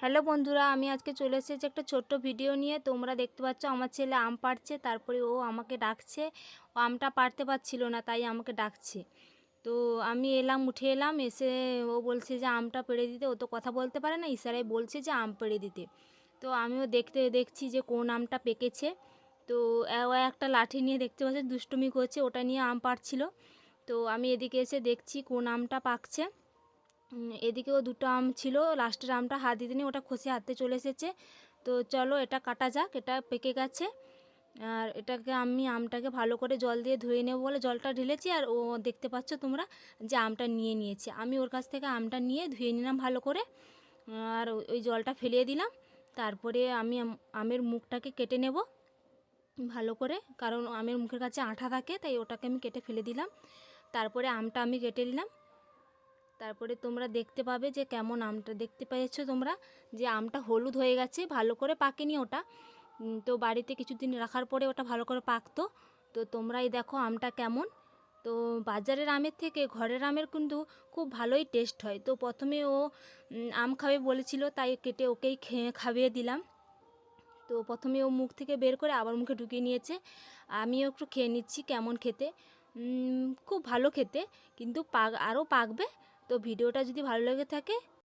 Hello বন্ধুরা, আমি আজকে চলে এসেছি একটা ছোট্ট ভিডিও নিয়ে। তোমরা দেখতে পাচ্ছ আমার ছেলে আম পাড়ছে, তারপরে ও আমাকে ডাকছে। ও আমটা পাড়তে পারছিল না, তাই আমাকে ডাকছে। তো আমি উঠে এলাম, এসে ও বলছে যে আমটা পেড়ে দিতে। ও তো কথা বলতে পারে না, ইশারায় বলছে যে আম পেড়ে দিতে। তো আমিও দেখছি যে কোন আমটা পেকেছে। তো ও একটা লাঠি নিয়ে দেখতে পাচ্ছে দুষ্টুমি করছে, ওটা নিয়ে আম পাড়ছিল। তো আমি এদিকে এসে দেখছি কোন আমটা পাকছে। এদিকেও দুটো আম ছিল, লাস্টের আমটা হাত দিতে নিয়ে ওটা খসে হাতে চলে এসেছে। তো চলো এটা কাটা যাক, এটা পেকে গেছে। আর এটাকে আমি আমটাকে ভালো করে জল দিয়ে ধুয়ে নেবো বলে জলটা ঢেলেছি। আর ও দেখতে পাচ্ছ তোমরা যে আমটা নিয়ে নিয়েছে। আমি ওর কাছ থেকে আমটা নিয়ে ধুয়ে নিলাম ভালো করে, আর ওই জলটা ফেলিয়ে দিলাম। তারপরে আমি আমের মুখটাকে কেটে নেব ভালো করে, কারণ আমের মুখের কাছে আঠা থাকে, তাই ওটাকে আমি কেটে ফেলে দিলাম। তারপরে আমটা আমি কেটে নিলাম। তারপরে তোমরা দেখতে পাবে যে কেমন আমটা দেখতে পেয়েছো তোমরা, যে আমটা হলুদ হয়ে গেছে, ভালো করে পাকেনি ওটা। তো বাড়িতে কিছুদিন রাখার পরে ওটা ভালো করে পাকতো। তো তোমরাই দেখো আমটা কেমন। তো বাজারের আমের থেকে ঘরের আমের কিন্তু খুব ভালোই টেস্ট হয়। তো প্রথমে ও আম খাবে বলেছিল, তাই কেটে ওকেই খাইয়ে দিলাম। তো প্রথমে ও মুখ থেকে বের করে আবার মুখে ঢুকিয়ে নিয়েছে। আমিও একটু খেয়ে নিচ্ছি কেমন খেতে। খুব ভালো খেতে, কিন্তু আরও পাকবে। তো ভিডিওটা যদি ভালো লেগে থাকে